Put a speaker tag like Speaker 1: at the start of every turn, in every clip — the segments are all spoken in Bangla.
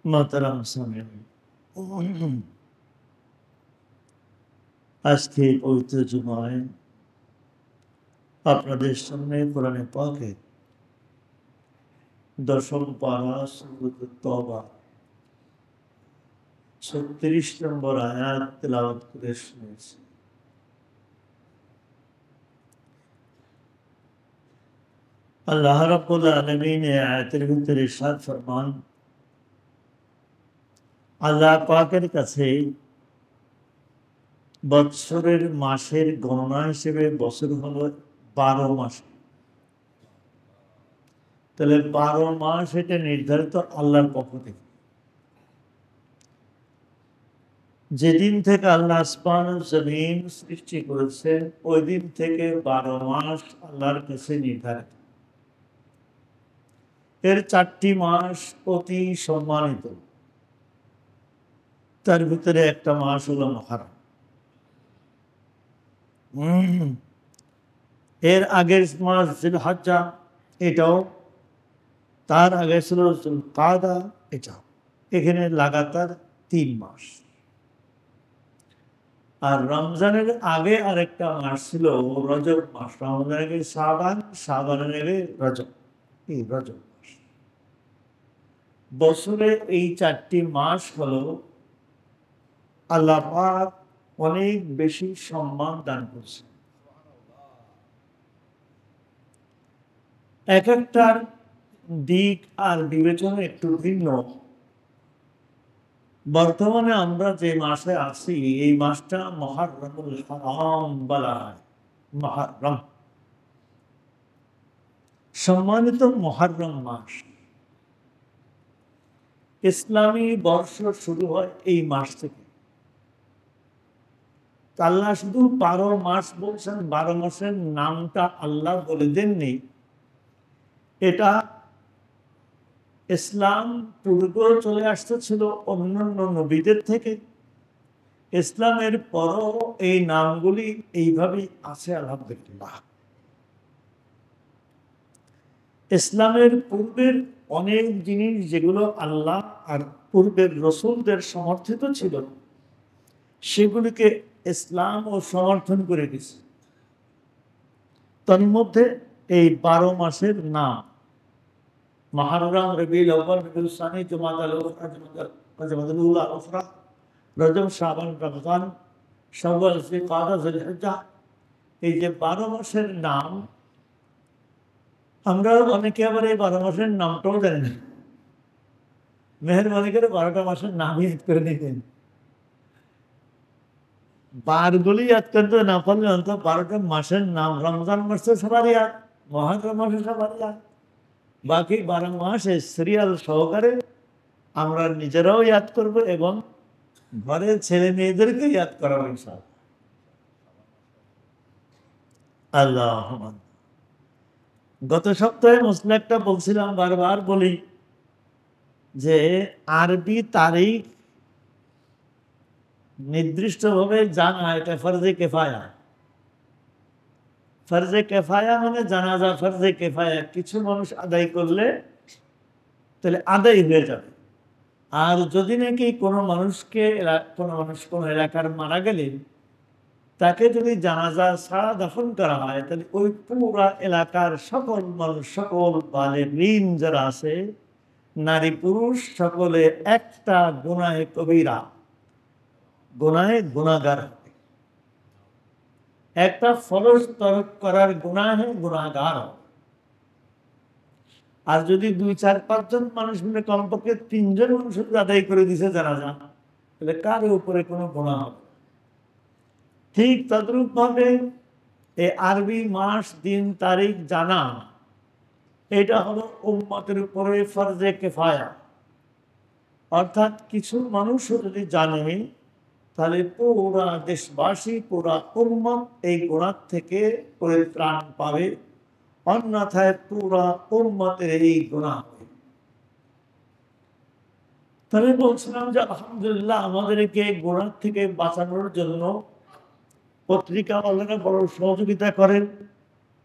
Speaker 1: মোহতারাম সামিন, আজকে পবিত্র জুমায় আপনাদের সামনে কোরআনে পাকে 10ম পারা সূরাত তওবা 36 নম্বর আয়াত তেলাওয়াত করে শুনেছি। আল্লাহ রাব্বুল আলামিন এই আয়াতের ভিতরে ইরশাদ ফরমান, আল্লাহ পাকের কাছে বৎসরের মাসের গণনা হিসেবে বছর হলো 12 মাস। তাহলে 12 মাস এটা নির্ধারিত আল্লাহর পক্ষ থেকে। যেদিন থেকে আল্লাহ আসমান ও জমিন সৃষ্টি করেছেন ওই দিন থেকে 12 মাস আল্লাহর কাছে নির্ধারিত। এর 4টি মাস অতি সম্মানিত, তার ভিতরে একটা মাস হলো মুহররম। এর আগের মাস জিলহজ্জা, এটাও। তার আগে ছিল যুলকাদা, এটাও। এখানে লাগাতার 3 মাস। আর রমজানের আগে আরেকটা মাস ছিল রজব মাস। রমজানের আগে শাবান, শাবানের আগে রজব, এই রজব মাস। বছরে এই 4টি মাস হলো আল্লাহ পাক অনেক বেশি সম্মান দান করছে। এক একটার দিক আর বিবেচনা একটু ভিন্ন। বর্তমানে আমরা যে মাসে আছি এই মাসটা মুহররমুল হারাম বলা হয়। মুহররম, সম্মানিত মুহররম মাস। ইসলামী বর্ষ শুরু হয় এই মাস থেকে। আল্লাহ শুধু 12 মাস বলছেন, 12 মাসের নামটা আল্লাহ বলে দেননি। এটা ইসলাম পূর্বেও চলে আসতেছিল অন্যান্য নবীদের থেকে। ইসলামের পরও এই নামগুলি এইভাবেই আছে আলহামদুলিল্লাহ। ইসলামের পূর্বের অনেক জিনিস যেগুলো আল্লাহ আর পূর্বের রসুলদের সমর্থিত ছিল সেগুলিকে ইসলাম ও সমর্থন করে দিয়েছে। তন্মধ্যে এই 12 মাসের নাম মুহররম, রবিউল আউয়াল, রবিউল সানি, জুমাদাল উখরা, জুমাদাল উলা, উখরা, রজব, শাবান, রমজান, শাওয়াল, জিলকাদা, জিলহিজ্জা। এই যে 12 মাসের নাম, আমরা অনেকে আবার এই 12 মাসের নামটাও জানি না। মেহরবানি করে 12টা মাসের নাম ইয়াদ করে নিতেন। বারগুলি ইয়াদ করতে না পারলে অন্তত 12টা মাসের নাম। রমজান মাস তো সবার ইয়াদ, মুহররম মাসে সবার ইয়াদ। বাকি 12 মাসে সিরিয়াল সহকারে আমরা নিজেরাও ইয়াদ করব এবং ঘরের ছেলে মেয়েদেরকে ইয়াদ করাবো ইনশাআল্লাহ। আল্লাহ, গত সপ্তাহে একটা বলছিলাম, বারবার বলি যে আরবি তারিখ নির্দিষ্টভাবে জানা এটা ফরজে কেফায়া। ফরজে কেফায়া মানে জানাজা ফরজে কেফায়া। কিছু মানুষ আদায় করলে তাহলে আদায় হয়ে যাবে। আর যদি নাকি কোনো মানুষ কোনো এলাকার মারা গেলে তাকে যদি জানাজা ছাড়া দাফন করা হয় তাহলে ওই পুরা এলাকার সকল মানুষ, সকল বালেগীন যারা আছে, নারী পুরুষ সকলে একটা গুনাহে কবিরা, গুনাহে গুনাহগার হবে। একটা ফরজ তরক করার গুনাহে গুনাহগার হবে। আর যদি 2-4-5 জন মানুষ মিলে কমপক্ষে 3 জন মানুষ আদায় করে দিছে জানাজা, তাহলে কার উপরে কোনো গুনাহ হবে। ঠিক তদ্রূপ ভাবে এই আরবি মাস, দিন, তারিখ জানা এটা হলো উম্মতের উপরে ফরজে কেফায়া। অর্থাৎ কিছু মানুষও যদি জানে তাহলে পুরা দেশবাসী, পুরা উম্মত এই গুনাহ থেকে পরিত্রাণ পাবে। অন্যথায় পুরা উম্মতের এই গুনাহ হবে। তবে বলছিলাম যে আলহামদুলিল্লাহ আমাদেরকে গুনাহ থেকে বাঁচানোর জন্য পত্রিকাওয়ালারা বড় সহযোগিতা করেন।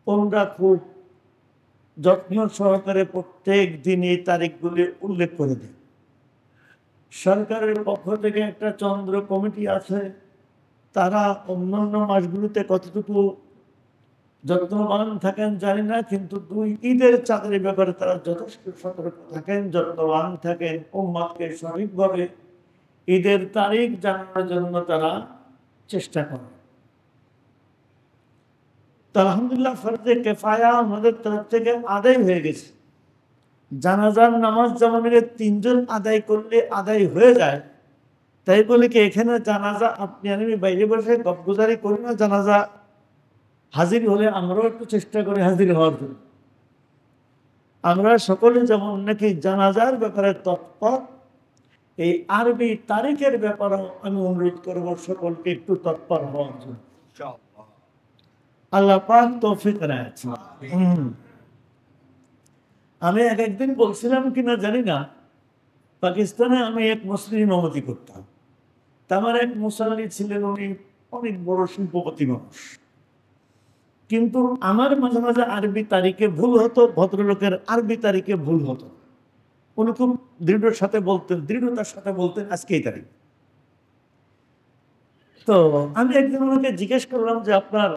Speaker 1: ওনারা খুব যত্ন সহকারে প্রত্যেক দিন এই তারিখগুলি উল্লেখ করে দেন। সরকারের পক্ষ থেকে একটা চন্দ্র কমিটি আছে, তারা অন্যান্য মাসগুলোতে কতটুকু যত্নবান থাকেন জানি না, কিন্তু দুই ঈদের চাঁদের ব্যাপারে তারা যথেষ্ট সতর্ক থাকেন, যত্নবান থাকেন। উম্মাদকে সঠিকভাবে ঈদের তারিখ জানানোর জন্য তারা চেষ্টা করেন। তো আলহামদুলিল্লাহ ফরজে কেফায়া আমাদের তরফ থেকে আদায় হয়ে গেছে। জানাজার নামাজ যেমন 3 জন আদায় করলে আদায় হয়ে যায়, তাই বলে কি এখানে জানাজা আপনি আমি বাইরে বসে গপগুজারি করি না? জানাজা হাজির হলে আমরাও একটু চেষ্টা করি হাজির হওয়ার জন্য। আমরা সকলে যেমন নাকি জানাজার ব্যাপারে তৎপর, এই আরবি তারিখের ব্যাপারেও আমি অনুরোধ করব সকলকে একটু তৎপর হওয়ার জন্য। আল্লাহ পাক তৌফিক রাখেন। আমি একদিন বলছিলাম কিনা জানি না, পাকিস্তানে আমি এক মসজিদ ইমামতি করতাম। তা আমার এক মুসল্লি ছিলেন, উনি অনেক বড় শিল্পপতি মানুষ, কিন্তু আমার মাঝে মাঝে আরবি তারিখে ভুল হতো, ভদ্রলোকের আরবি তারিখে ভুল হতো। উনি খুব দৃঢ়তার সাথে বলতেন আজকে এই তারিখ। তো আমি একদিন ওনাকে জিজ্ঞেস করলাম যে আপনার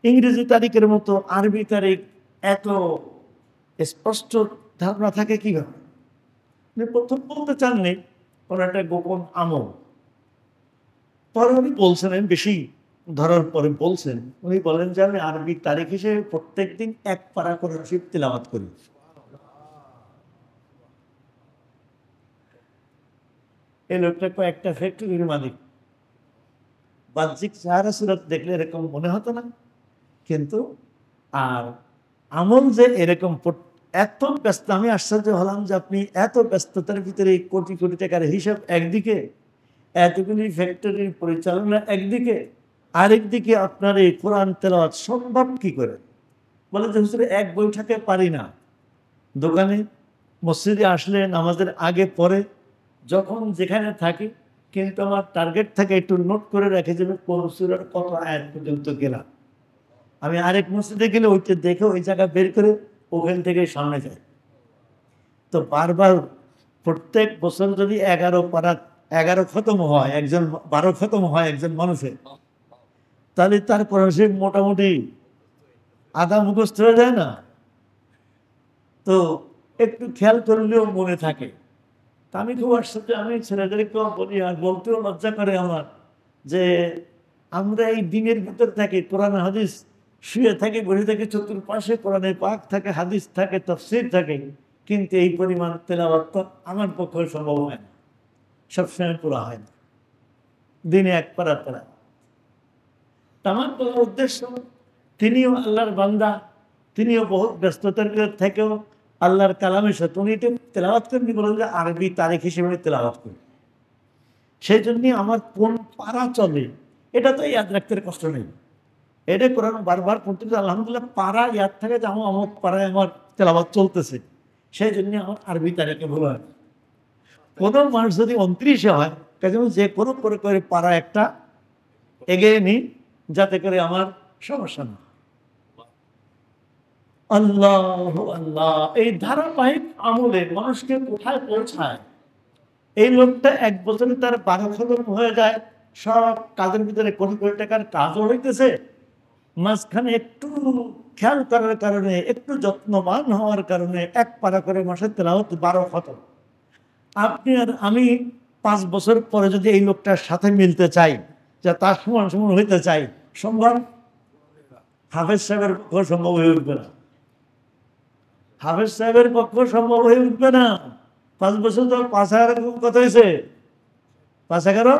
Speaker 1: ইংরেজি তারিখের মতো আরবি তারিখ এত স্পষ্ট ধারণা থাকে কিভাবে? উনি প্রথম বলতে চাননি, ওনার একটা গোপন আমল। পরে উনি বলছেন, আমি বেশি ধরার পরে বলছেন, উনি বলেন যে আমি আরবি তারিখ হিসেবে প্রত্যেকদিন 1 পারা করে শরীফ তিলাওয়াত করি। এই লোকটা কয়েকটা ফ্যাক্টরির মালিক। বাহ্যিক চেহারা সুরত দেখলে এরকম মনে হতো না, কিন্তু আর আমল যে এরকম এত ব্যস্ত। আমি আশ্চর্য হলাম যে আপনি এত ব্যস্ততার ভিতরে কোটি কোটি টাকার হিসাব একদিকে, এতগুলি ফ্যাক্টরির পরিচালনা একদিকে, আরেকদিকে আপনার এই কোরআন তেলাওয়াত সম্ভব কি করে? বলে যে হুজুর এক বৈঠকে পারি না, দোকানে মসজিদে আসলে নামাজের আগে পরে যখন যেখানে থাকি, কিন্তু আমার টার্গেট থাকে একটু নোট করে রেখে যাবে কোন সূরার কত আয়াত পর্যন্ত গেলাম। আমি আরেক মসজিদে গেলে ওইটা দেখে ওই জায়গা বের করে ওখান থেকে সামনে যাই। তো বারবার প্রত্যেক বছর যদি 11 খতম হয় একজন, 12 খতম হয় একজন মানুষের, তাহলে তারপরে সে মোটামুটি আধা মুখস্থ হয়ে যায় না? তো একটু খেয়াল করলেও মনে থাকে। তা আমি খুব আশ্চর্য, আমি ছেলেদেরকেও বলি, আর বলতেও লজ্জা করে আমার, যে আমরা এই দিনের ভিতর থাকি, কোরআন হাদিস শুয়ে থাকি, বসে থাকি, চতুর্পাশে কোরআনে পাক থাকে, হাদিস থাকে, তাফসীর থাকে, কিন্তু এই পরিমাণ তেলাওয়াত তো আমার পক্ষে সম্ভব হয় না, সবসময় পুরা হয় না। দিনে 1 পারা তেলাওয়াত। আমার বলার উদ্দেশ্য, তিনিও আল্লাহর বান্দা, তিনিও বহুত ব্যস্ততার ভিতর থেকেও আল্লাহর কালামের সাথে উনি এটা তেলাওয়াত করেন, বলেন যে আরবি তারিখ হিসেবে তেলাওয়াত করি। সেই জন্য আমার কোন পারা চলে এটা তো ইয়াদ রাখতে কষ্ট নেই। এটা কোরআন বারবার পড়তে আলহামদুলিল্লাহ পারা ইয়াদ থাকে যে আমার পাড়ায় আমার তেলাওয়াত চলতেছে, সেই জন্য আমার আরবি তারিখে ভুল হয়। কোনো মানুষ যদি 29-এ হয়, কাজে যে কোনো করে করে পারা একটা এগিয়ে নিই, যাতে করে আমার সমস্যা না। আল্লাহ আল্লাহ, এই ধারাবাহিক আমলে মানুষকে কোথায় পৌঁছায়। এই লোকটা 1 বছরে তার 12 খতম হয়ে যায়, সব কাজের ভিতরে কোটি কোটি টাকার কাজও হইতেছে, মাঝখানে একটু খেয়াল করার কারণে, একটু যত্নবান হওয়ার কারণে 1 পারা করে মাসের তেলাওয়াত 12 খতম। আপনি আর আমি 5 বছর পরে যদি এই লোকটার সাথে মিলতে চাই, যে তার সমান সমান হইতে চাই, সম্ভব? হাফেজ সাহেবের পক্ষ সম্ভব হয়ে উঠবে না। হাফেজ সাহেবের পক্ষ সম্ভব হয়ে উঠবে না। 5 বছর তো 5,000 কত হয়েছে? 5,11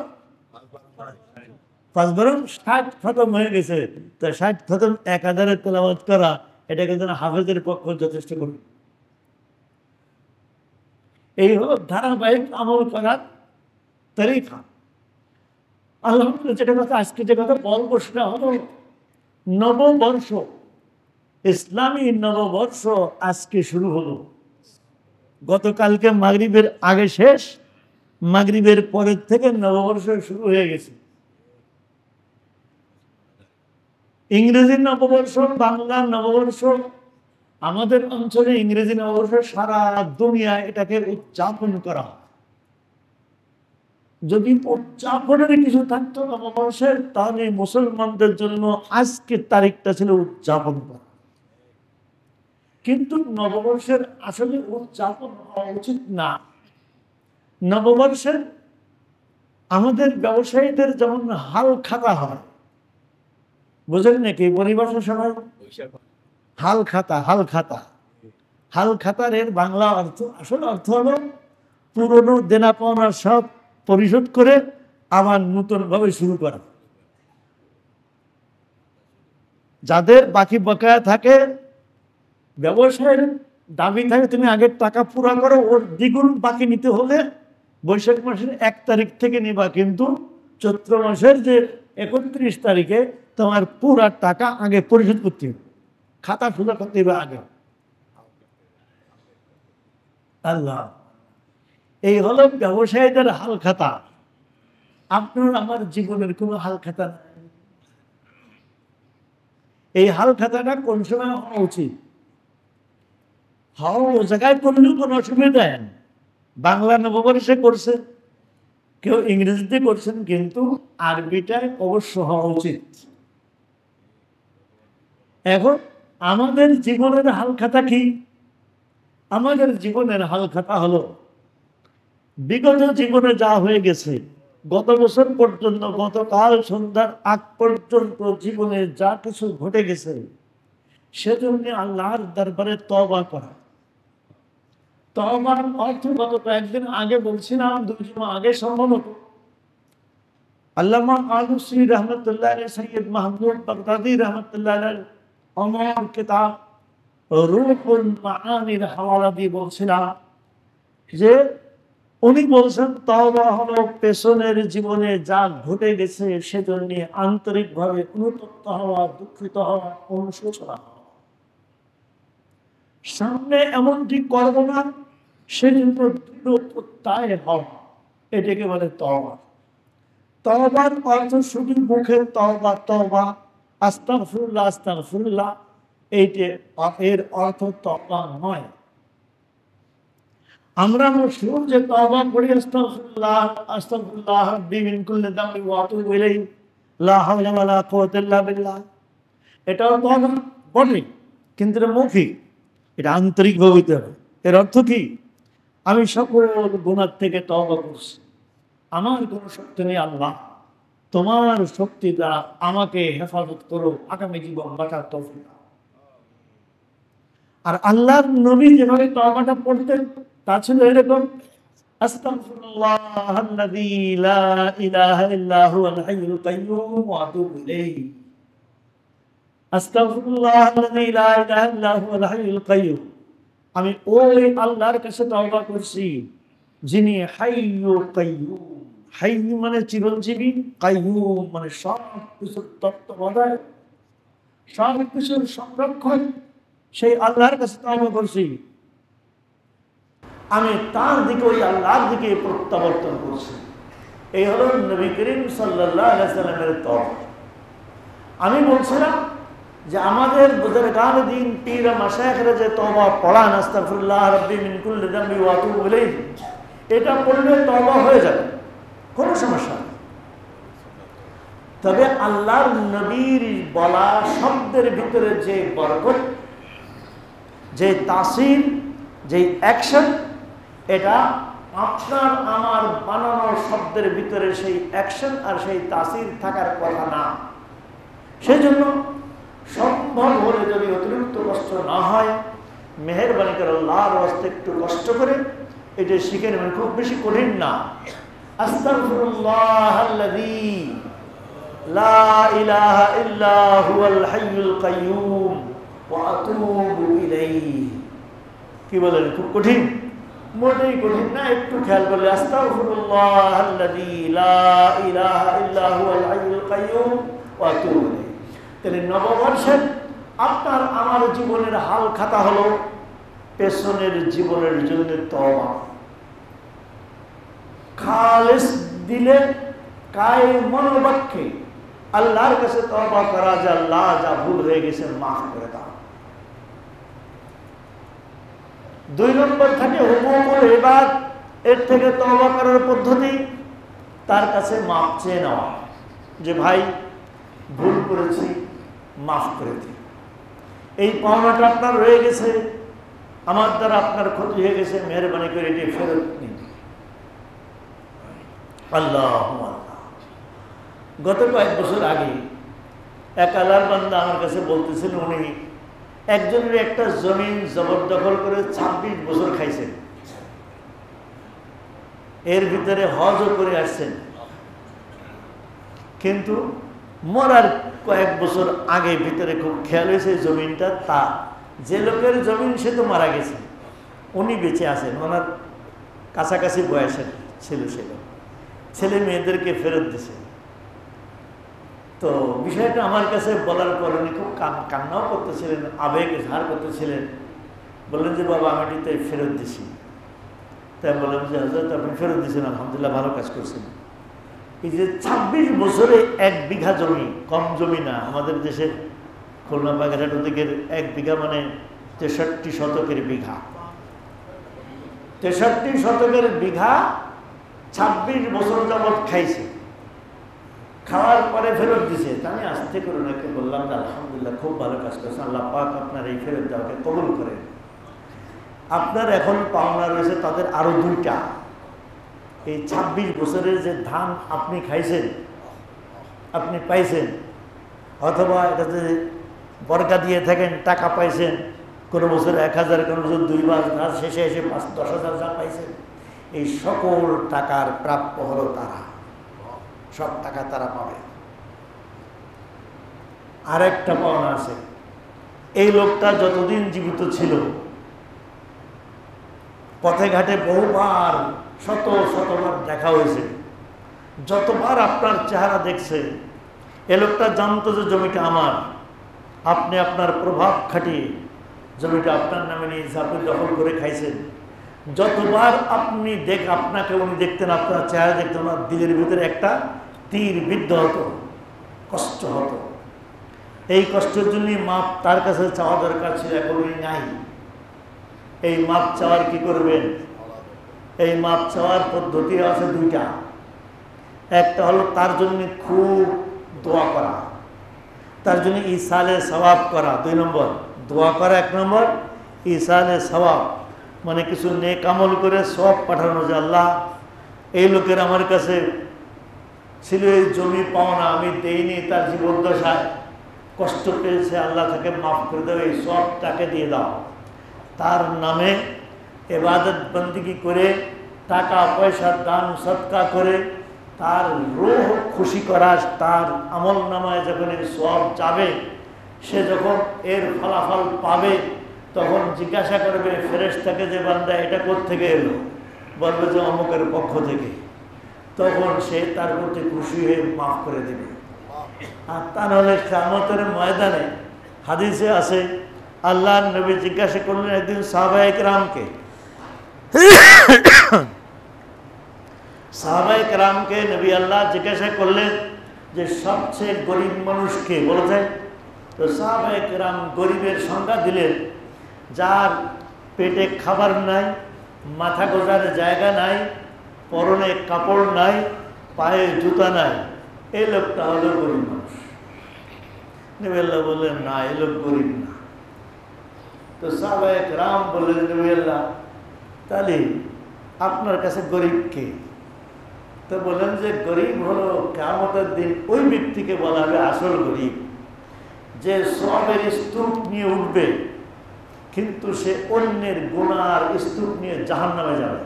Speaker 1: 5 বরং 60 খতম হয়ে গেছে। তো 60 খতম 1000-এর তেলাওয়াত করা, এটা কিন্তু হাফেজের পক্ষ যথেষ্ট করবে। এই হলো ধারাবাহিক আমল করার তরিকা। আলহামদুলিল্লাহ, আজকে যে কথা বলবো সেটা হলো নববর্ষ, ইসলামী নববর্ষ আজকে শুরু হলো। গতকালকে মাগরিবের আগে শেষ, মাগরিবের পরের থেকে নববর্ষ শুরু হয়ে গেছে। ইংরেজি নববর্ষ, বাংলা নববর্ষ, আমাদের অঞ্চলে ইংরেজি নববর্ষ, সারা দুনিয়া এটাকে উদযাপন করা হয়। যদি উদযাপনের কিছু থাকতো নববর্ষের, তাহলে মুসলমানদের জন্য আজকের তারিখটা ছিল উদযাপন করা। কিন্তু নববর্ষের আসলে উদযাপন হওয়া উচিত না। নববর্ষের আমাদের ব্যবসায়ীদের যেমন হাল খাতা হয়, বুঝলেন নাকি? পরিভাষা সবাই হাল খাতা, হাল খাতা। হাল খাতার এর বাংলা অর্থ, আসল অর্থ হলো পুরনো দেনা পাওনা সব পরিশোধ করে আবার নতুন ভাবে শুরু করা। যাদের বাকি বকেয়া থাকে, ব্যবসায়ের দাবি থাকে তুমি আগের টাকা পুরা করো, ওর দ্বিগুণ বাকি নিতে হলে বৈশাখ মাসের 1 তারিখ থেকে নিবা, কিন্তু চৈত্র মাসের যে 31 তারিখে তোমার পুরা টাকা আগে পরিশোধ করতে হবে, খাতা সোজা করতে হবে আগে। আল্লাহ, এই হলো ব্যবসায়ীদের হাল খাতা। আপনার আমার জীবনের কোনো হাল খাতা নাই। এই হাল খাতাটা কোন সময় হওয়া উচিত? হওয়া ও জায়গায় করলেও কোনো অসুবিধা নেই। বাংলা নববর্ষে করছে, কেউ ইংরেজিতে করছেন, কিন্তু আরবিটাই অবশ্য হওয়া উচিত। এখন আমাদের জীবনের হাল খাতা কি? আমাদের জীবনের হাল খাতা হলো বিগত জীবনে যা হয়ে গেছে, গত বছর পর্যন্ত, গতকাল সন্ধ্যার আগ পর্যন্ত জীবনে যা কিছু ঘটে গেছে, সেজন্য আল্লাহর দরবারে তওবা করা। তওবার অর্থ গত কয়েকদিন আগে বলছিলাম, 2 জুমা আগে সম্ভবত আল্লামা আলুসি রহমতুল্লাহ আলাইহি, সৈয়দ মাহমুদ বাগদাদি রহমতুল্লাহ আলাইহি অমর কিতাব রূহুল মাআনির হাওয়ালা দিয়ে বলছিলাম যে উনি বলছেন তওবা হলো পেছনের জীবনে যা ঘটে গেছে সেজন্য আন্তরিকভাবে অনুতপ্ত হওয়া, দুঃখিত হওয়া, অনুশোচনা হওয়া। সামনে এমনটি করব না সেজন্য দৃঢ় প্রত্যয় হওয়া, এটাকে বলে তওবা। তওবার অর্থ শুধু মুখে তওবা তওবা, আস্তাগফিরুল্লাহ আস্তাগফিরুল্লাহ, এর অর্থ তওবা নয়। আমরা মুসলিম যে তওবা করি, আস্তাগফিরুল্লাহ আস্তাগফিরুল্লাহ রাব্বি মিন কুল্লি যামবি ওয়া আতুবু ইলাইহি লা হাওলা ওয়া লা কুওয়াতা ইল্লা বিল্লাহ, এটাও তওবা বটে, কিন্তু এটা মৌখিক, এটা আন্তরিকভাবে হইতে হবে। এর অর্থ কি? আমি সকল গুনাহ থেকে তওবা করছি, আমার কোনো শক্তি নেই, আল্লাহ তোমার শক্তি দ্বারা আমাকে হেফাজত করো, আগামী জীবন বাঁচার তৌফিক দাও। আর আল্লাহর নবী যেভাবে তওবাটা পড়তেন তা ছিল এরকম, আস্তাগফিরুল্লাহাল্লাযী লা ইলাহা ইল্লা হুয়াল হাইয়ুল কাইয়্যুম ওয়া আতুবু ইলাইহি, আস্তাগফিরুল্লাহাল্লাযী লা ইলাহা ইল্লা হুয়াল হাইয়ুল কাইয়্যুম, আমি ওই আল্লাহর কাছে তওবা করছি যিনি হাইয়ুল কাইয়্যুম। হাইয়্যু মানে চিরঞ্জীবী, কাইয়্যুম মানে সব কিছুর তত্ত্বাবধায়ক, সব কিছুর সংরক্ষণ, সেই আল্লাহর কাছে তওবা করছি। আমি তার দিকে, ওই আল্লাহর দিকে প্রত্যাবর্তন করছি। এই হলো নবী করিম সাল্লাল্লাহু আলাইহি সাল্লামের তওবা। আমি বলছিলাম যে আমাদের বুজুর্গান দ্বীন পীর মাশায়েখরা যে তওবা পড়ান, আস্তাগফিরুল্লাহ রাব্বি মিন কুল্লি যামবি ওয়া আতুবু ইলাইহি, এটা পড়লে তওবা হয়ে যাবে, কোনো সমস্যা নেই। তবে আল্লাহর নবীর বলা শব্দের ভিতরে যে বরকত, যে তাসির, যে অ্যাকশন, এটা আপনার আমার বানানো শব্দের ভিতরে সেই অ্যাকশন আর সেই তাসির থাকার কথা না। সেই জন্য সম্ভব হলে যদি অতিরিক্ত কষ্ট না হয়, মেহেরবানি করে আল্লাহর ওয়াস্তে একটু কষ্ট করে এটা শিখে নেবেন, খুব বেশি কঠিন না। আস্তাগফিরুল্লাহাল্লাযী লা ইলাহা ইল্লা হুয়াল হাইয়ুল কাইয়্যুম ওয়া আতুবু ইলাইহি। কি বলেন, খুব কঠিন? মোটেই কঠিন না, একটু খেয়াল করলে আস্তাগফিরুল্লাহাল্লাযী লা ইলাহা ইল্লা হুয়াল হাইয়ুল কাইয়্যুম ওয়া আতুবু ইলাইহি। তাহলে নববর্ষের আপনার আমার জীবনের হাল খাতা হলো পেছনের জীবনের জন্য তওবা। খালিস দিলে কায়ে মনোবাক্যে আল্লাহর কাছে তওবা করা, যে আল্লাহ যা ভুল হয়ে গেছে মাফ করে দাও। 2 নম্বর থাকে হুকুকুল ইবাদ, এর থেকে তওবা করার পদ্ধতি তার কাছে মাপ চেয়ে নেওয়া যে ভাই ভুল করেছি, মাফ করে দিন, এই পাওনাটা আপনার রয়ে গেছে, আমার দ্বারা আপনার ক্ষতি হয়ে গেছে, মেহরবানি করে এটি ফেরত নিন। আল্লাহ গত কয়েক বছর আগে এক আল্লাহর বান্দা আমার কাছে বলতেছেন, উনি একজনের একটা জমিন জবরদখল করে 26 বছর খাইছেন, এর ভিতরে হজও করে আসছেন, কিন্তু মরার কয়েক বছর আগে ভিতরে খুব খেয়াল হয়েছে জমিনটা তা যে লোকের জমিন সে তো মারা গেছে, উনি বেঁচে আছেন, ওনার কাছাকাছি বয়সের ছিল, ছেলে মেয়েদেরকে ফেরত দিছে। তো বিষয়টা আমার কাছে বলার পর উনি খুব কান্নাও করতেছিলেন, আবেগ ঝাড় করতেছিলেন। বললেন যে বাবা আমি এটাই ফেরত দিছি। তাই বললাম যে হযরত আপনি ফেরত দিয়েছেন, আলহামদুলিল্লাহ ভালো কাজ করছেন। এই যে 26 বছরে 1 বিঘা জমি, কম জমি না, আমাদের দেশের খুলনা বাগেরহাট দিকের 1 বিঘা মানে 63 শতকের বিঘা, 63 শতকের বিঘা 26 বছর যাবৎ খাইছে, খাওয়ার পরে ফেরত দিছে। আমি আস্তে করে ওনাকে বললাম যে আলহামদুলিল্লাহ খুব ভালো কাজ করছেন, আল্লাহ পাক আপনার এই ফেরত দেওয়াকে কবুল করেন। আপনার এখন পাওনা রয়েছে তাদের আরো 2টা। এই 26 বছরের যে ধান আপনি খাইছেন, আপনি পাইছেন, অথবা এটাতে বর্গা দিয়ে থাকেন, টাকা পাইছেন, কোনো বছর 1000, কোনো বছর 2 বার, তার শেষে এসে 5-10,000 যা পাইছেন, এই সকল টাকার প্রাপ্য হলো তারা, সব টাকা তারা পাবে। আরেকটা পাওনা আছে, এই লোকটা যতদিন জীবিত ছিল পথে ঘাটে বহুবার শতবার দেখা হয়েছে, যতবার আপনার চেহারা দেখছে এ লোকটা জানতো যে জমিটা আমার, আপনি আপনার প্রভাব খাটিয়ে জমিটা আপনার নামে নিয়ে আপনি দখল করে খাইছেন। যতবার আপনি আপনাকে উনি দেখতেন, আপনার চেহারা দেখতেন, ওনার দিলের ভিতরে একটা তীর বিদ্ধ হতো, কষ্ট হতো। এই কষ্টের জন্যই মাপ তার কাছে চাওয়া দরকার ছিল, এখন উনি নাই। এই মাপ চাওয়ার কি করবেন? এই মাপ চাওয়ার পদ্ধতি আছে 2টা। একটা হলো তার জন্য খুব দোয়া করা, তার জন্য ইসালে সওয়াব করা, 2 নম্বর। দোয়া করা 1 নম্বর, ইসালে সওয়াব মানে কিছু নেক আমল করে সওয়াব পাঠানো, যে আল্লাহ এই লোকের আমার কাছে ছিল এই জমি পাওনা, আমি দেইনি, তার জীবদ্দশায় কষ্ট পেয়েছে, আল্লাহ তাকে মাফ করে দাও, এই সওয়াব তাকে দিয়ে দাও। তার নামে ইবাদত বন্দেগী করে, টাকা পয়সা দান সদকা করে তার রূহ খুশি করা, তার আমল নামায় যখন এর সওয়াব যাবে, সে যখন এর ফলাফল পাবে তখন জিজ্ঞাসা করবে ফেরেশতাকে যে বান্দা এটা কোত্থেকে এলো, বলবে যে অমুকের পক্ষ থেকে, তখন সে তার প্রতি খুশি হয়ে মাফ করে দেবে। আর তা নাহলে কিয়ামতের ময়দানে হাদিসে আছে, আল্লাহর নবী জিজ্ঞাসা করলেন একদিন সাহাবায়ে কেরামকে, সাহাবায়ে কেরামকে নবী আল্লাহ জিজ্ঞাসা করলেন যে সবচেয়ে গরিব মানুষকে বলেছেন। তো সাহাবায়ে কেরাম গরিবের সংজ্ঞা দিলেন, যার পেটে খাবার নাই, মাথা গোজার জায়গা নাই, পরনে কাপড় নাই, পায়ে জুতা নাই, এই লোকটা হলো গরিব মানুষ। নবী আল্লাহ বললেন না, এই লোক গরিব না। তো সাহাবায়ে কেরাম বললেন নবী আল্লাহ তাহলে আপনার কাছে গরিব কে? তো বললেন যে গরিব হলো কিয়ামতের দিন ওই ব্যক্তিকে বলা হবে আসল গরিব, যে সওয়াবের স্তূপ নিয়ে উঠবে কিন্তু সে অন্যের গুনার স্তূপ নিয়ে জাহান্নামে যাবে।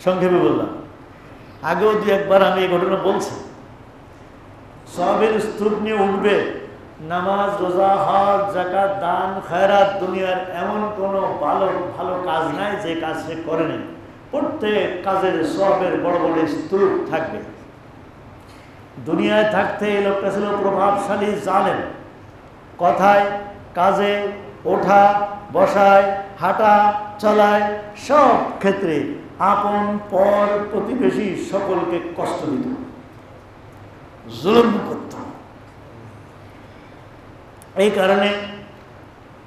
Speaker 1: সংক্ষেপে বললাম, আগেও 2-1 বার আমি এই ঘটনা বলছি। সওয়াবের স্তূপ নিয়ে উঠবে, নামাজ, রোজা, হজ, যাকাত, দান, খায়রাত, দুনিয়ার এমন কোনো ভালো কাজ নাই যে কাজ সে করেনি, প্রত্যেক কাজের সওয়াবের বড় বড় স্তূপ থাকবে। দুনিয়ায় থাকতে এই লোকটা ছিল প্রভাবশালী জালেম, কথায় কাজে, ওঠা বসায়, হাঁটা চলায়, সব ক্ষেত্রে আপন পর প্রতিবেশী সকলকে কষ্ট দিত, জুলুম করত। এই কারণে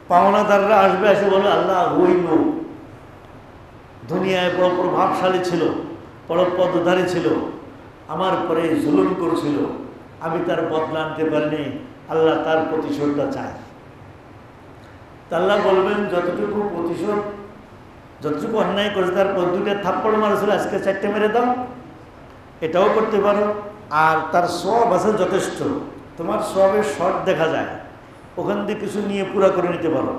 Speaker 1: পাওনাদাররা আসবে, এসে বলে আল্লাহ ওই লোক দুনিয়ায় বড় প্রভাবশালী ছিল, বড় পদধারী ছিল, আমার পরে জুলুম করছিল, আমি তার বদলা আনতে পারিনি, আল্লাহ তার প্রতিশোধটা চায়। আল্লাহ বলবেন যতটুকু প্রতিশোধ, যতটুকু অন্যায় করেছে তার 2টা থাপ্পড় মারছিল, আজকে 4টে মেরে দাও, এটাও করতে পারো। আর তার সওয়াব আছে যথেষ্ট, তোমার সওয়াবের শর্ট দেখা যায়, ওখান থেকে কিছু নিয়ে পুরা করে নিতে পারো।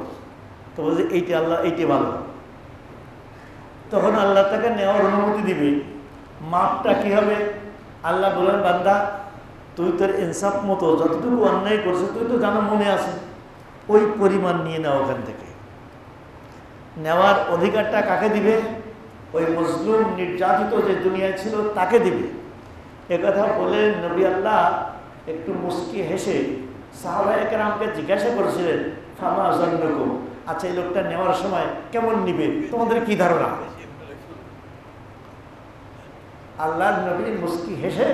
Speaker 1: তো বলছে এইটি আল্লাহ, এইটি ভালো। তখন আল্লাহ তাকে নেওয়ার অনুমতি দিবে। মাপটা কি হবে? আল্লাহ বলেন বান্দা, তুই তোর ইনসাফ মতো যতটুকু অন্যায় করছিস, তুই তো জানো মনে আছে, ওই পরিমাণ নিয়ে নাও। ওখান থেকে নেওয়ার অধিকারটা কাকে দিবে? ওই মজলুম নির্যাতিত যে দুনিয়ায় ছিল তাকে দিবে। একথা বলে নবী আল্লাহ একটু মুস্কি হেসে সাহাবায়ে কেরামকে জিজ্ঞাসা করেছিলেন, ফামা যান্নুকুম, আচ্ছা এই লোকটা নেওয়ার সময় কেমন নিবে, তোমাদের কি ধারণা? আল্লাহর নবী মুস্কি হেসে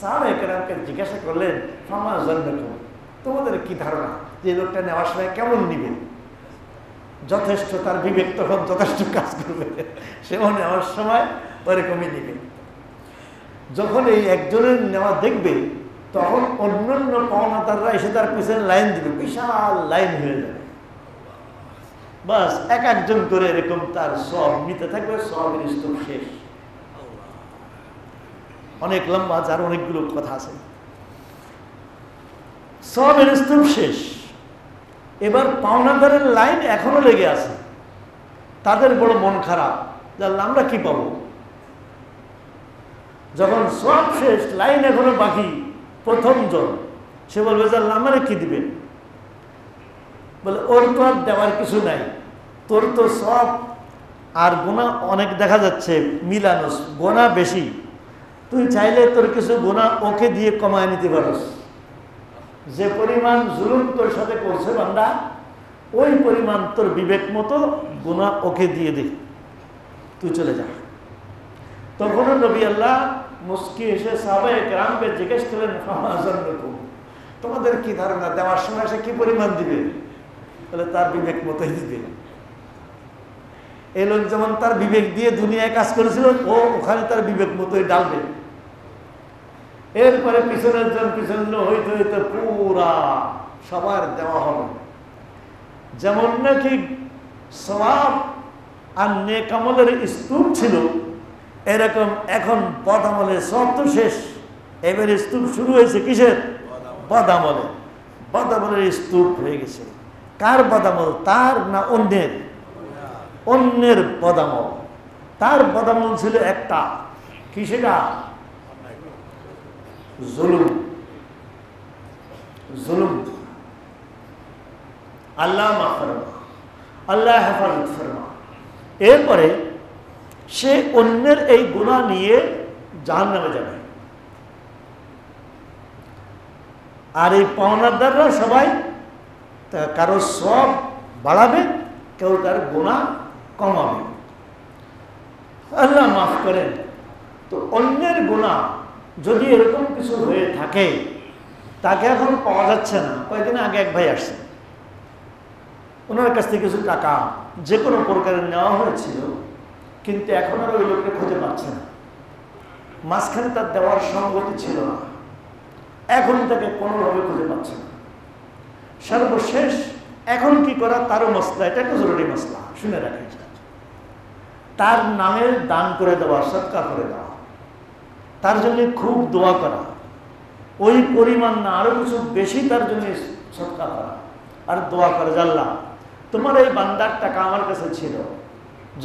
Speaker 1: সাহাবায়ে কেরামকে জিজ্ঞাসা করলেন, ফামা যান্নুকুম, তোমাদের কি ধারণা যে লোকটা নেওয়ার সময় কেমন নিবে? যথেষ্ট, তার বিবেক তখন যথেষ্ট কাজ করবে, সেও নেওয়ার সময় ওরকমই নিবে। যখন এই একজনের নেওয়া দেখবে, তখন অন্যান্য পাওনাদাররা এসে তার পিছনে লাইন দিবে, বিশাল লাইন হয়ে যাবে। বাস এক একজন করে এরকম তার সব নিতে থাকবে, সবের স্তূপ শেষ। অনেক লম্বা, যার অনেকগুলো কথা আছে। সবের স্তূপ শেষ। এবার পাওনাদারের লাইন এখনো লেগে আছে। তাদের বড় মন খারাপ, জানলাম আমরা কি পাবো। যখন সব শেষ, লাইন এখনো বাকি, প্রথম জন সে বলবে জানলাম আমারে কি দিবেন? বলে ওর তো আর দেওয়ার কিছু নাই, তোর তো সব আর গুনাহ অনেক দেখা যাচ্ছে মিলানো, গুনাহ বেশি, তুই চাইলে তোর কিছু গুনাহ ওকে দিয়ে কমায় নিতে পারিস। যে পরিমাণ জুলুম তোর সাথে করছে বান্দা, ওই পরিমাণ তোর বিবেক মতো গুনাহ ওকে দিয়ে দে, তুই চলে যা। তখনও নবী আল্লাহ মুস্কি এসে সাহাবায়ে কেরামকে জিজ্ঞেস করলেন, ফামা যান্নুকুম, তোমাদের কি ধারণা দেওয়ার সময় সে কি পরিমাণ দিবে? বলে তার বিবেক মতোই দিবে। এই লোক যেমন তার বিবেক দিয়ে দুনিয়ায় কাজ করেছিল, ও ওখানে তার বিবেক মতোই ডালবে। এরপরে পিছনের জন পিছন হইতে হইতে পুরা সবার দেওয়া হবে। যেমন নাকি সওয়াব আর নেক আমলের স্তূপ ছিল, এরকম এখন বদ আমলের সব তো শেষ, এবারে স্তূপ শুরু হয়েছে কিসের? বদ আমলে। বদ আমলের স্তূপ হয়ে গেছে। কার বদ আমল? তার না অন্যের? অন্যের বদ আমল। তার বদ আমল ছিল একটা, কি সেটা? জুলুম। জুলুম। আল্লাহ মাফ ফরমা, আল্লাহ হেফাজত ফরমা। এরপরে সে অন্যের এই গুনাহ নিয়ে জাহান্নামে যাবে। আর এই পাওনাদাররা সবাই কারো সব বাড়াবে, কেউ তার গুনাহ কমাবে। আল্লাহ মাফ করেন। তো অন্যের গুনাহ যদি এরকম কিছু হয়ে থাকে, তাকে এখন পাওয়া যাচ্ছে না। কয়েকদিন আগে এক ভাই আসছে, ওনার কাছ থেকে কিছু টাকা যে কোনো প্রকারের নেওয়া হয়েছিল, কিন্তু এখন আর ওই লোককে খুঁজে পাচ্ছে না। মাঝখানে তার দেওয়ার সঙ্গতি ছিল না, এখন তাকে কোনোভাবে খুঁজে পাচ্ছে না। সর্বশেষ এখন কি করা, তারও মসলা, এটা একটা জরুরি মসলা, শুনে রাখেন। তার নামে দান করে দেওয়া, সদকা করে দেওয়া, তার জন্য খুব দোয়া করা, ওই পরিমাণ না আরো কিছু বেশি তার জন্য সদকা করা আর দোয়া করে, আল্লাহ তোমার এই বান্দার টাকা আমার কাছে ছিল,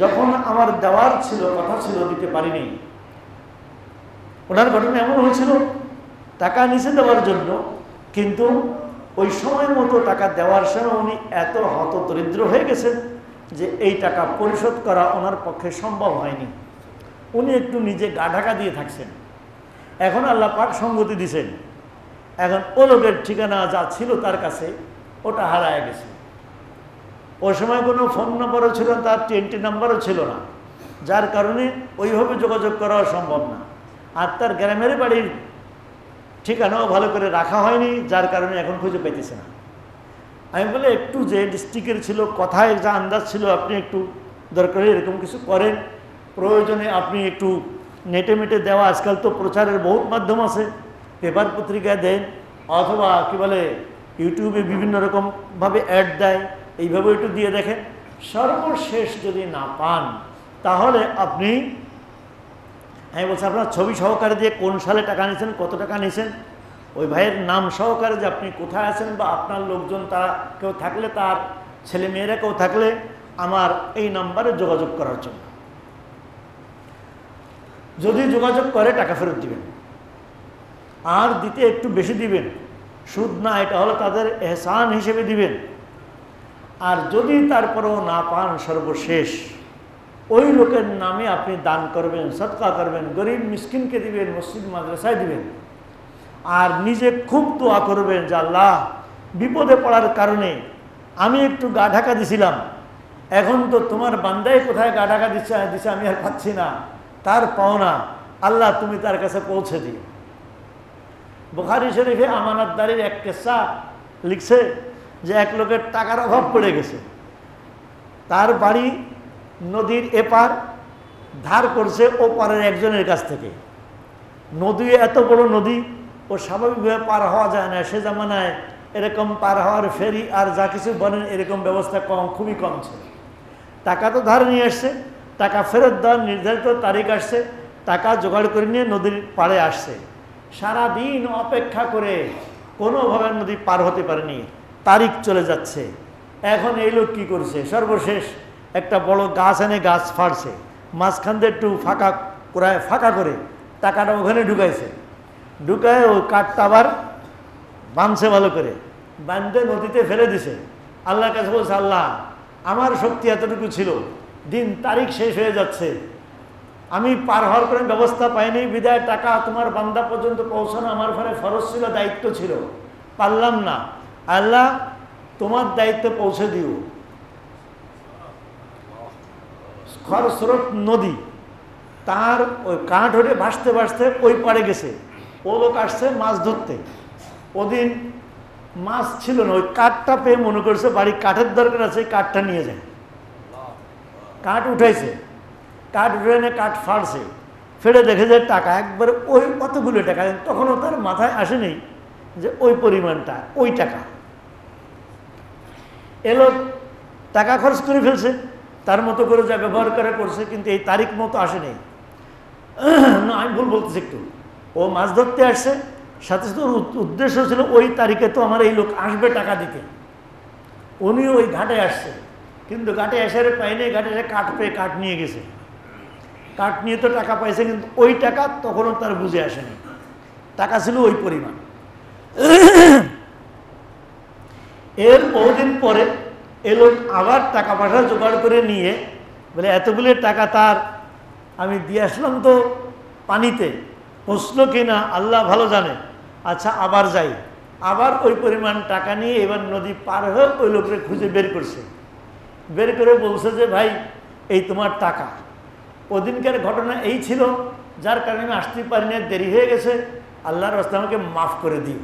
Speaker 1: যখন আমার দেওয়ার ছিল, কথা ছিল, দিতে পারিনি। ওনার ঘটনা এমন হয়েছিল, টাকা নিচে দেওয়ার জন্য, কিন্তু ওই সময় মতো টাকা দেওয়ার সময় উনি এত হতদরিদ্র হয়ে গেছেন যে এই টাকা পরিশোধ করা ওনার পক্ষে সম্ভব হয়নি। উনি একটু নিজে গা ঢাকা দিয়ে থাকছেন। এখন আল্লাহ পাক সঙ্গতি দিছেন, এখন ও লোকের ঠিকানা যা ছিল তার কাছে, ওটা হারায় গেছে। ওই সময় কোনো ফোন নম্বরও ছিল না, তার TNT নাম্বারও ছিল না, যার কারণে ওইভাবে যোগাযোগ করাও সম্ভব না। আর তার গ্রামের বাড়ির ঠিকানাও ভালো করে রাখা হয়নি, যার কারণে এখন খুঁজে পাইতেছে না। আমি বলে একটু যে ডিস্ট্রিক্টের ছিল, কথায় যা আন্দাজ ছিল, আপনি একটু দরকারি এরকম কিছু করেন, প্রয়োজনে আপনি একটু নেটে মেটে দেওয়া, আজকাল তো প্রচারের বহুত মাধ্যম আছে, পেপার পত্রিকায় দেন অথবা কি বলে ইউটিউবে বিভিন্ন রকমভাবে অ্যাড দেয়, এইভাবে একটু দিয়ে দেখেন। সর্বশেষ যদি না পান তাহলে আপনি, আমি বলছি আপনার ছবি সহকারে দিয়ে কোন সালে টাকা নিয়েছেন, কত টাকা নিয়েছেন, ওই ভাইয়ের নাম সহকারে যে আপনি কোথায় আছেন বা আপনার লোকজন তারা কেউ থাকলে, তার ছেলে মেয়েরা কেউ থাকলে আমার এই নাম্বারে যোগাযোগ করার জন্য। যদি যোগাযোগ করে টাকা ফেরত দিবেন, আর দিতে একটু বেশি দিবেন, সুদ না, এটা হলো তাদের এহসান হিসেবে দিবেন। আর যদি তারপরেও না পান, সর্বশেষ ওই লোকের নামে আপনি দান করবেন, সদকা করবেন, গরিব মিসকিনকে দিবেন, মসজিদ মাদ্রাসায় দিবেন। আর নিজে খুব দোয়া করবেন যে আল্লাহ, বিপদে পড়ার কারণে আমি একটু গা ঢাকা দিছিলাম, এখন তো তোমার বান্দায় কোথায় গা ঢাকা দিচ্ছে আমি আর পাচ্ছি না, তার পাওনা আল্লাহ তুমি তার কাছে পৌঁছে দিও। বুখারী শরীফে আমানতদারির এক কিসসা লিখছে যে এক লোকের টাকার অভাব পড়ে গেছে, তার বাড়ি নদীর এপার, ধার করছে ওপারের একজনের কাছ থেকে। নদী এত বড় নদী, ও স্বাভাবিকভাবে পার হওয়া যায় না, সে জামানায় এরকম পার হওয়ার ফেরি আর যা কিছু বলেন এরকম ব্যবস্থা খুবই কম ছিল। টাকা তো ধার নিয়ে আসছে, টাকা ফেরত দেওয়ার নির্ধারিত তারিখ আসছে, টাকা জোগাড় করে নিয়ে নদীর পাড়ে আসছে। সারাদিন অপেক্ষা করে কোনোভাবে নদী পার হতে পারেনি, তারিখ চলে যাচ্ছে। এখন এই লোক কী করছে, সর্বশেষ একটা বড় গাছ এনে গাছ ফাড়ছে, মাঝখান দিয়ে একটু ফাঁকা করে টাকাটা ওখানে ঢুকাইছে, ঢুকায় ও কাঠটা আবার বাঁধছে ভালো করে, বাঁধতে নদীতে ফেলে দিছে। আল্লাহর কাছে বলছে, আল্লাহ আমার শক্তি এতটুকু ছিল, দিন তারিখ শেষ হয়ে যাচ্ছে, আমি পার হওয়ার কোনো ব্যবস্থা পাইনি, বিদায় টাকা তোমার বান্দা পর্যন্ত পৌঁছানো আমার ঘরে ফরজ ছিল, দায়িত্ব ছিল, পারলাম না, আল্লাহ তোমার দায়িত্বে পৌঁছে দিও। খরস্রোত নদী, তার ওই কাঠ হয়ে ভাসতে ভাসতে ওই পাড়ে গেছে। ও লোক আসছে মাছ ধরতে, ওদিন মাছ ছিল না, ওই কাঠটা পেয়ে মনে করছে বাড়ি কাঠের দরকার আছে, কাঠটা নিয়ে যায়। কাঠ উঠাইছে, কাঠ উঠে এনে কাঠ ফাড়ছে, ফেড়ে দেখে যায় টাকা, একবারে ওই কতগুলো টাকা, তখনও তার মাথায় আসেনি যে ওই পরিমাণটা, ওই টাকা। এলো টাকা খরচ করে ফেলছে, তার মতো করে যা ব্যবহার করে করছে, কিন্তু এই তারিখ মতো আসেনি। না, আমি ভুল বলতেছি একটু, ও মাছ ধরতে আসছে, সাথে সাথে উদ্দেশ্য ছিল ওই তারিখে তো আমার এই লোক আসবে টাকা দিতে, উনিও ওই ঘাটে আসছে, কিন্তু ঘাটে এসে পাইনি, ঘাটে এসে কাঠ পেয়ে কাঠ নিয়ে গেছে, কাঠ নিয়ে তো টাকা পাইছে, কিন্তু ওই টাকা তখনও তার বুঝে আসেনি, টাকা ছিল ওই পরিমাণ। এর বহুদিন পরে এ লোক আবার টাকা পয়সা জোগাড় করে নিয়ে বলে, এতগুলো টাকা তার আমি দিয়ে আসলাম তো পানিতে, পৌঁছলো কিনা আল্লাহ ভালো জানে, আচ্ছা আবার যাই, আবার ওই পরিমাণ টাকা নিয়ে এবার নদী পার হয়ে ওই লোকের খুঁজে বের করছে, বের করে বলছে যে ভাই এই তোমার টাকা, ওদিনকার ঘটনা এই ছিল, যার কারণে আমি আসতে পারিনি, দেরি হয়ে গেছে, আল্লাহর রাস্তায় আমাকে মাফ করে দিও।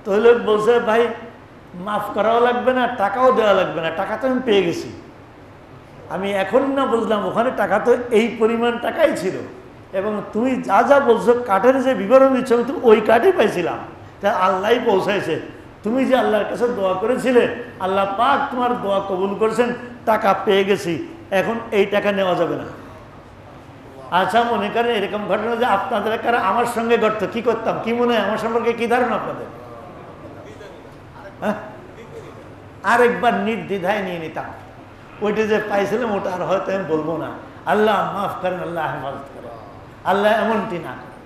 Speaker 1: তো ওই লোক বলছে, ভাই মাফ করাও লাগবে না, টাকাও দেওয়া লাগবে না, টাকা তো আমি পেয়ে গেছি, আমি এখন না বুঝলাম ওখানে টাকা তো এই পরিমাণ টাকাই ছিল, এবং তুমি যা যা বলছো কাঠের যে বিবরণ দিচ্ছ আমি তো ওই কাঠই পাইছিলাম, তা আল্লাহই পৌঁছাইছে, তুমি যে আল্লাহর কাছে দোয়া করেছিলে আল্লাহ পাক তোমার দোয়া কবুল করেছেন, টাকা পেয়ে গেছি, এখন এই টাকা নেওয়া যাবে না। আচ্ছা মনে করেন এরকম ঘটনা যে আপনাদের কারা আমার সঙ্গে ঘটতো, কি করতাম, কি মনে হয় আমার সম্পর্কে কি ধারণা আপনাদের? আরেকবার নির্দ্বিধায় নিয়ে নিতাম, ওইটা যে পাইছিলাম ওটা আর হয়তো আমি বলবো না, আল্লাহ মাফ করেন, আল্লাহ হেফাজত করেন, আল্লাহ এমনটি না করেন।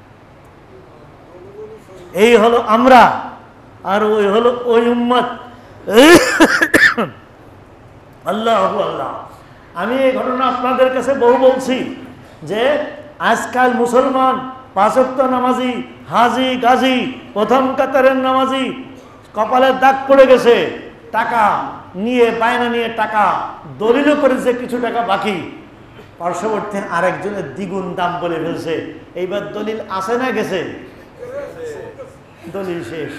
Speaker 1: এই হলো আমরা, আর ওই হলো ওই উম্মত। আল্লাহ আল্লাহ, আমি এই ঘটনা আপনাদের কাছে বহু বলছি যে আজকাল মুসলমান 5 ওয়াক্ত নামাজি, হাজি গাজী, প্রথম কাতারের নামাজি, কপালে দাগ পড়ে গেছে, টাকা নিয়ে বায়না নিয়ে টাকা দলিলও করেছে, কিছু টাকা বাকি, পার্শ্ববর্তী আরেকজনের দ্বিগুণ দাম বলে ফেলছে, এইবার দলিল আসে না গেছে, দলিল শেষ।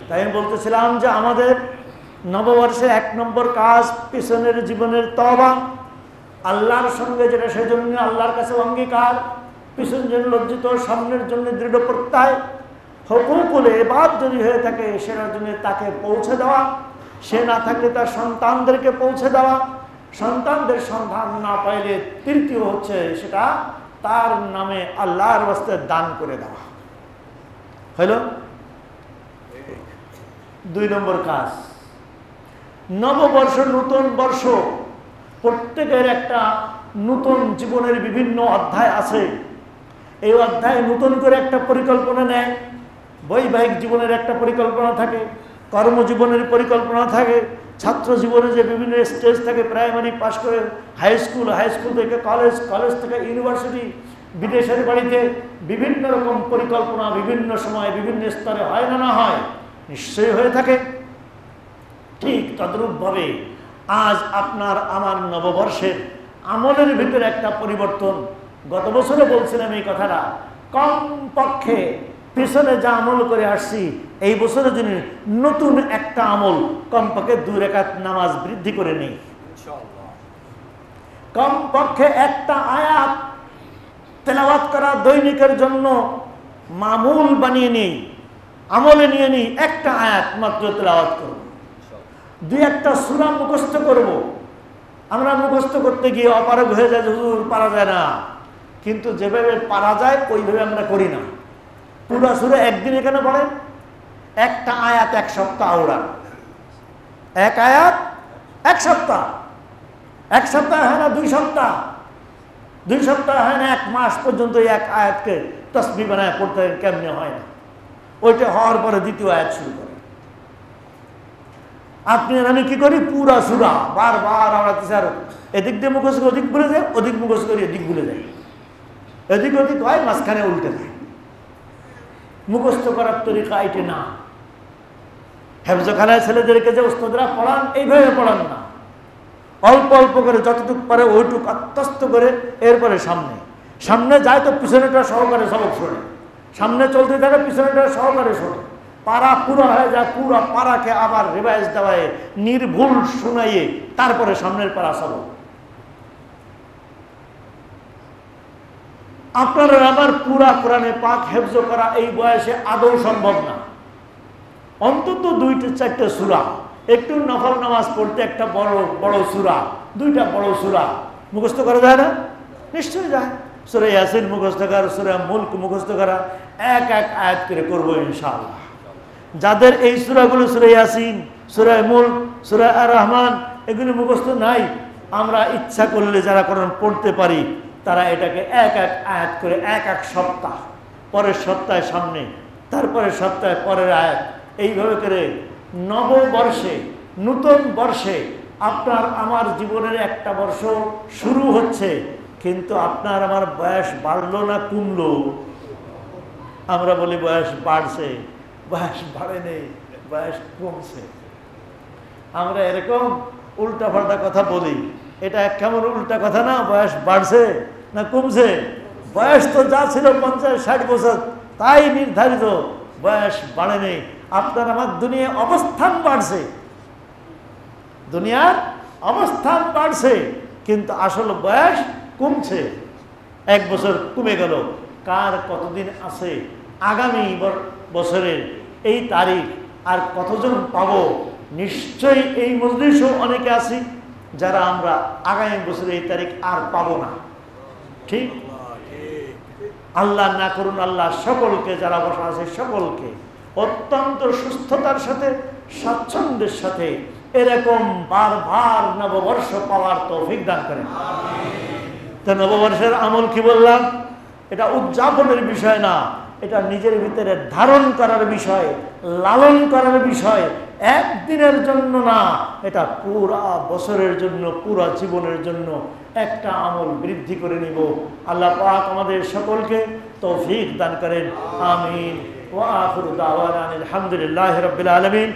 Speaker 1: তাই আমি বলতেছিলাম যে আমাদের নববর্ষে 1 নম্বর কাজ পিছনের জীবনের তওবা, আল্লাহর সঙ্গে যেটা সেজন্য আল্লাহর কাছে অঙ্গীকার, পিছন জন্য লজ্জিত, সামনের জন্য দৃঢ় প্রত্যয়। হুকুকুল ইবাদ যদি হয়ে থাকে সেটার জন্য তাকে পৌঁছে দেওয়া, সে না থাকলে তার সন্তানদেরকে পৌঁছে দেওয়া, সন্তানদের সন্ধান না পাইলে তৃতীয় হচ্ছে সেটা তার নামে আল্লাহর ওয়াস্তে দান করে দেওয়া। হইল 2 নম্বর কাজ। নববর্ষ, নতুন বর্ষ, প্রত্যেকের একটা নতুন জীবনের বিভিন্ন অধ্যায় আছে। এই অধ্যায় নতুন করে একটা পরিকল্পনা নেয়। বৈবাহিক জীবনের একটা পরিকল্পনা থাকে, কর্মজীবনের পরিকল্পনা থাকে, ছাত্র জীবনে যে বিভিন্ন স্টেজ থাকে, প্রাইমারি পাস করে হাই স্কুল, হাই স্কুল থেকে কলেজ, কলেজ থেকে ইউনিভার্সিটি, বিদেশের বাড়িতে বিভিন্ন রকম পরিকল্পনা বিভিন্ন সময় বিভিন্ন স্তরে হয় না না হয়, নিশ্চয়ই হয়ে থাকে। ঠিক তদ্রূপভাবে আজ আপনার আমার নববর্ষের আমলের ভিতরে একটা পরিবর্তন। গত বছরে বলছিলাম এই কথাটা, কম পক্ষে পিছনে যা আমল করে আসছি এই বছরের জন্য নতুন একটা আমল, কমপক্ষে 2 রাকাত নামাজ বৃদ্ধি করে নেই, কমপক্ষে একটা আয়াত তেলাওয়াত করা দৈনিকের জন্য মামুল বানিয়ে নেই, আমলে নিয়ে নিই। একটা আয়াত মাত্র তেলাওয়াত করব, 2-1টা সূরা মুখস্থ করব। আমরা মুখস্থ করতে গিয়ে অপারগ হয়ে যায়, হুজুর পারা যায় না, কিন্তু যেভাবে পারা যায় ওইভাবে আমরা করি না। পুরা সূরা একদিনে কেন পড়েন? একটা আয়াত 1 সপ্তাহ আওড়ান, 1 আয়াত 1 সপ্তাহ, 1 সপ্তাহ হয় না 2 সপ্তাহ, 2 সপ্তাহ হয় না 1 মাস পর্যন্ত 1 আয়াতকে তসবিহ বানায় পড়তে কেমনে হয় না। ওইটা হওয়ার পরে 2য় আয়াত শুরু করে। আপনি আমি কি করি? পুরা সূরা বারবার আওড়াতেছি, আর এদিক দিয়ে মুখস্থ করে ওদিক ভুলে যায়, ওদিক মুখস্থ করে এদিক ভুলে যায়, এদিক ওদিক হয়, মাঝখানে উল্টে যায়। মুখস্থ করার তরিকা এটা না। হেফজখানায় ছেলেদেরকে যে উস্তাদরা পড়ান এইভাবে পড়ান না, অল্প অল্প করে যতটুকু পারে ওইটুকু আত্মস্থ করে এরপরে সামনে সামনে যায় তো পিছনেটা সহকারে সবক শোনে, সামনে চলতে থাকে পিছনেটা সহকারে শোনে, পারা পুরো হয়ে যায়, পুরো পারাকে আবার রিভাইজ দেওয়ায় নির্ভুল শুনাইয়ে তারপরে সামনের পারা সবক। আপনারা আমার পুরা কোরআনে পাক হেফজ করা এই বয়সে আদৌ সম্ভব না। অন্তত 2-4টা সূরা, একটু নফল নামাজ পড়তে একটা বড় বড় সূরা, 2টা বড় সূরা মুখস্থ করা যায় না? নিশ্চয়ই যায়। সূরা ইয়াসিন মুখস্থ করা, সূরা মুলক মুখস্থ করা, 1-1 আয়াত করে করবো ইনশাআল্লাহ। যাদের এই সূরাগুলো, সূরা ইয়াসিন, সূরা মুলক, সূরা আর রহমান, এগুলো মুখস্থ নাই, আমরা ইচ্ছা করলে যারা কোরআন পড়তে পারি তারা এটাকে 1-1 আয়াত করে 1-1 সপ্তাহ, পরের সপ্তাহে সামনে, তারপরের সপ্তাহে পরের আয়াত, এইভাবে করে নববর্ষে, নতুন বর্ষে আপনার আমার জীবনের একটা বর্ষ শুরু হচ্ছে। কিন্তু আপনার আমার বয়স বাড়লো না কমলো? আমরা বলি বয়স বাড়ছে, বয়স বাড়ে নেই, বয়স কমছে। আমরা এরকম উল্টা পাল্টা কথা বলি, এটা কেমন উল্টা কথা না? বয়স বাড়ছে না কমছে? বয়স তো যা ছিল 50-60 বছর তাই নির্ধারিত, বয়স বাড়ে নেই। আপনার আমার দুনিয়ার অবস্থান বাড়ছে, দুনিয়ার অবস্থান বাড়ছে, কিন্তু আসলে বয়স কমছে। 1 বছর কমে গেল, কার কতদিন আছে? আগামী বছরের এই তারিখ আর কতজন পাবো? নিশ্চয়ই এই মজলিসও অনেকে আছি যারা আমরা আগামী বছরে এই তারিখ আর পাবো না। ঠিক? আল্লাহ না করুন, আল্লাহ সকলকে যারা বসা আছে সকলকে অত্যন্ত সুস্থতার সাথে, স্বাচ্ছন্দ্যের সাথে এরকম বারবার নববর্ষ পাওয়ার তৌফিক দান করেন। তো নববর্ষের আমল কি বললাম? এটা উদযাপনের বিষয় না, এটা নিজের ভিতরে ধারণ করার বিষয়, লালন করার বিষয়। একদিনের জন্য না, এটা পুরা বছরের জন্য, পুরা জীবনের জন্য একটা আমল বৃদ্ধি করে নিব। আল্লাহ পাক আমাদের সকলকে তৌফিক দান করেন। আমিন। ওয়া আখিরু দাওয়ানা আলহামদুলিল্লাহি রাব্বিল আলামিন।